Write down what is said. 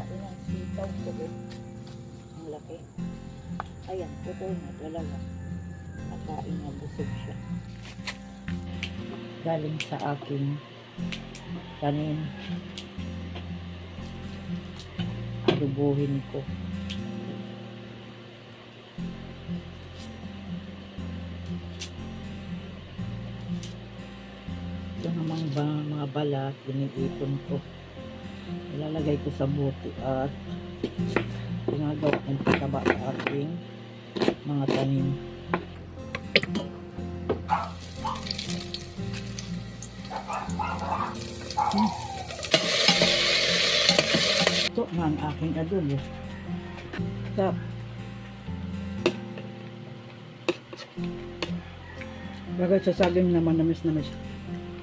Kumain ng sitaw ko eh. Ang laki. Ayan, putol na dalawa. Nakain na, busog siya. Galing sa aking tanim. Adubuhin ko. Ito namang mga balat, iniipon ko. Ilalagay ko sa buti at ginagawa ng pataba sa aking mga tanim. Ito na ang aking adobo. Tap. Bagay sa saging naman, namis-namis.